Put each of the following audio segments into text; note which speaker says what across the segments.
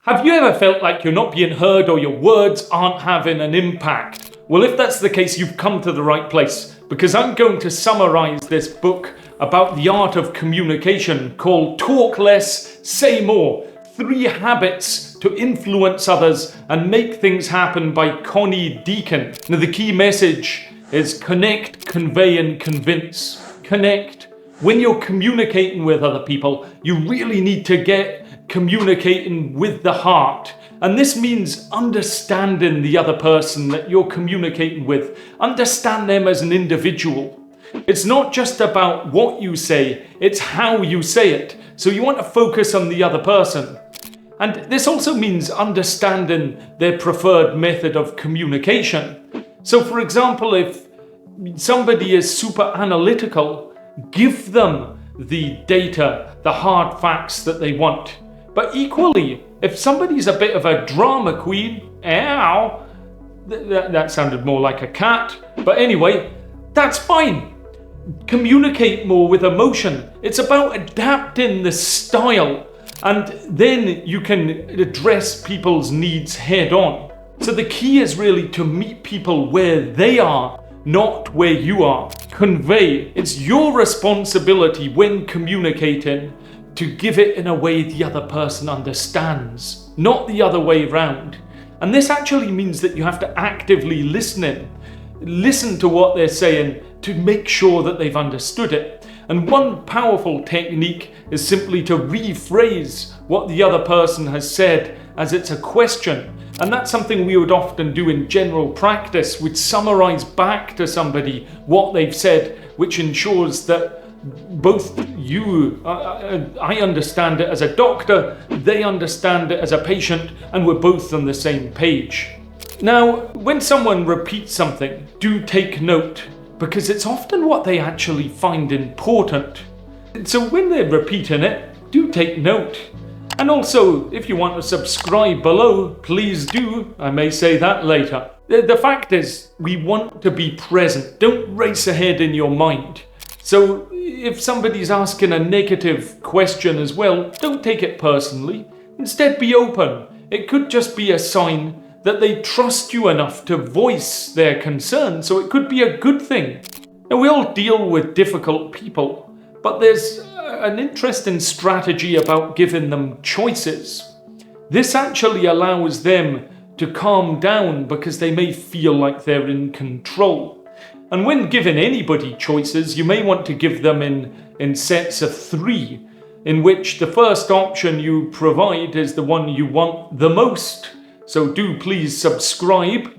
Speaker 1: Have you ever felt like you're not being heard or your words aren't having an impact? Well, if that's the case, you've come to the right place, because I'm going to summarize this book about the art of communication called Talk Less, Say More: 3 Habits to Influence Others and Make Things Happen by Connie Dieken. Now, the key message is connect, convey, and convince. Connect. When you're communicating with other people, you really need to get communicating with the heart. And this means understanding the other person that you're communicating with. Understand them as an individual. It's not just about what you say, it's how you say it. So you want to focus on the other person. And this also means understanding their preferred method of communication. So for example, if somebody is super analytical, give them the data, the hard facts that they want. But equally, if somebody's a bit of a drama queen, that sounded more like a cat. But anyway, that's fine. Communicate more with emotion. It's about adapting the style, and then you can address people's needs head on. So the key is really to meet people where they are, not where you are. Convey. It's your responsibility when communicating to give it in a way the other person understands, not the other way around. And this actually means that you have to actively listen to what they're saying to make sure that they've understood it. And one powerful technique is simply to rephrase what the other person has said as it's a question. And that's something we would often do in general practice. We'd summarize back to somebody what they've said, which ensures that both I understand it as a doctor, they understand it as a patient, and we're both on the same page. Now, when someone repeats something, do take note, because it's often what they actually find important. So when they're repeating it, do take note. And also, if you want to subscribe below, please do. I may say that later. The fact is, we want to be present. Don't race ahead in your mind. So if somebody's asking a negative question as well, don't take it personally. Instead, be open. It could just be a sign that they trust you enough to voice their concern, so it could be a good thing. Now, we all deal with difficult people, but there's an interesting strategy about giving them choices. This actually allows them to calm down because they may feel like they're in control. And when giving anybody choices, you may want to give them in sets of 3, in which the first option you provide is the one you want the most. So do please subscribe.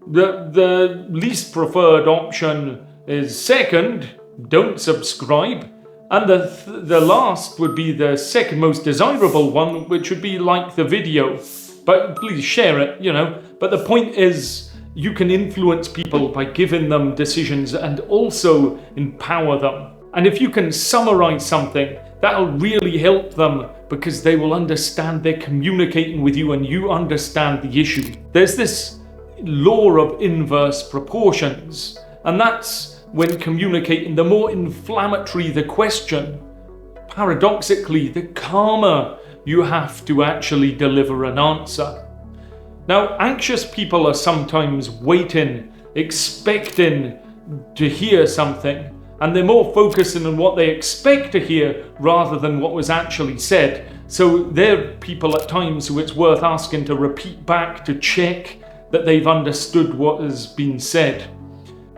Speaker 1: The least preferred option is second, don't subscribe. And the last would be the second most desirable one, which would be like the video. But please share it, But the point is, you can influence people by giving them decisions and also empower them. And if you can summarize something, that'll really help them because they will understand they're communicating with you and you understand the issue. There's this law of inverse proportions, and that's when communicating, the more inflammatory the question, paradoxically, the calmer you have to actually deliver an answer. Now, anxious people are sometimes waiting, expecting to hear something, and they're more focusing on what they expect to hear rather than what was actually said. So they're people at times who it's worth asking to repeat back to check that they've understood what has been said.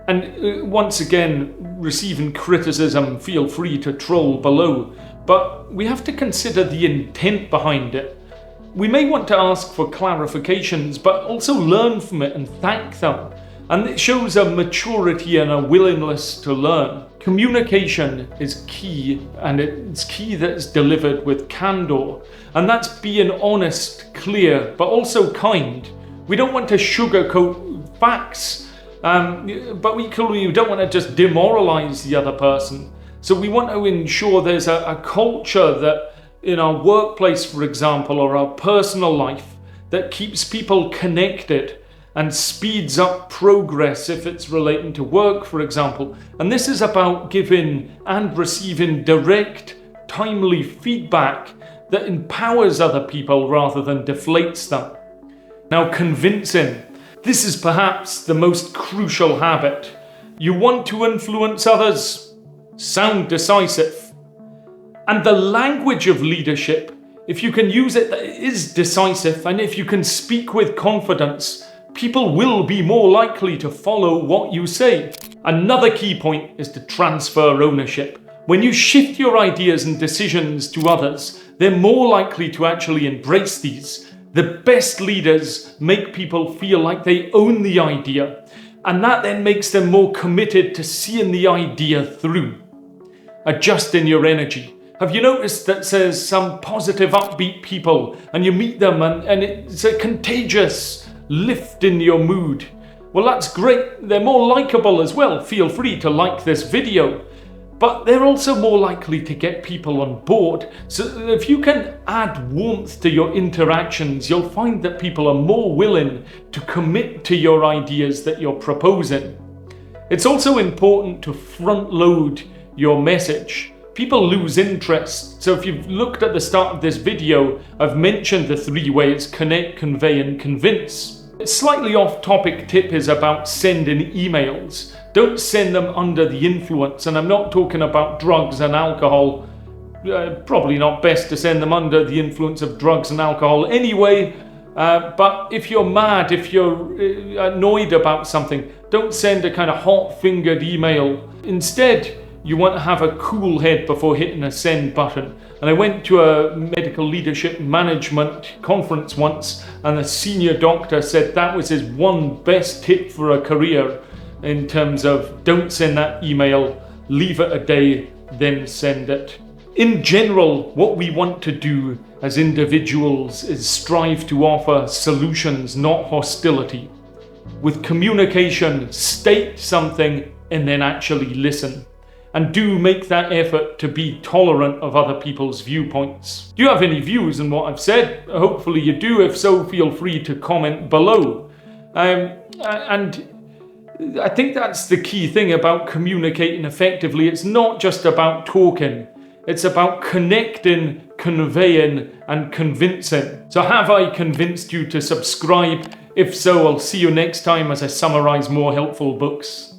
Speaker 1: And once again, receiving criticism, feel free to troll below, but we have to consider the intent behind it. We may want to ask for clarifications, but also learn from it and thank them. And it shows a maturity and a willingness to learn. Communication is key, and it's key that it's delivered with candour. And that's being honest, clear, but also kind. We don't want to sugarcoat facts, but equally we don't want to just demoralize the other person. So we want to ensure there's a culture that in our workplace, for example, or our personal life, that keeps people connected and speeds up progress if it's relating to work, for example. And this is about giving and receiving direct, timely feedback that empowers other people rather than deflates them. Now, convincing. This is perhaps the most crucial habit. You want to influence others? Sound decisive. And the language of leadership, if you can use it that is decisive, and if you can speak with confidence, people will be more likely to follow what you say. Another key point is to transfer ownership. When you shift your ideas and decisions to others, they're more likely to actually embrace these. The best leaders make people feel like they own the idea, and that then makes them more committed to seeing the idea through. Adjusting your energy. Have you noticed that says some positive, upbeat people, and you meet them and it's a contagious lift in your mood? Well, that's great. They're more likable as well. Feel free to like this video. But they're also more likely to get people on board. So if you can add warmth to your interactions, you'll find that people are more willing to commit to your ideas that you're proposing. It's also important to front load your message. People lose interest. So if you've looked at the start of this video, I've mentioned the 3 ways: connect, convey, and convince. A slightly off-topic tip is about sending emails. Don't send them under the influence, and I'm not talking about drugs and alcohol. Probably not best to send them under the influence of drugs and alcohol anyway, but if you're mad, if you're annoyed about something, don't send a kind of hot-fingered email. Instead, you want to have a cool head before hitting a send button. And I went to a medical leadership management conference once, and the senior doctor said that was his one best tip for a career, in terms of don't send that email, leave it a day, then send it. In general, what we want to do as individuals is strive to offer solutions, not hostility. With communication, state something and then actually listen. And do make that effort to be tolerant of other people's viewpoints. Do you have any views on what I've said? Hopefully you do. If so, feel free to comment below. And I think that's the key thing about communicating effectively. It's not just about talking. It's about connecting, conveying, and convincing. So have I convinced you to subscribe? If so, I'll see you next time as I summarize more helpful books.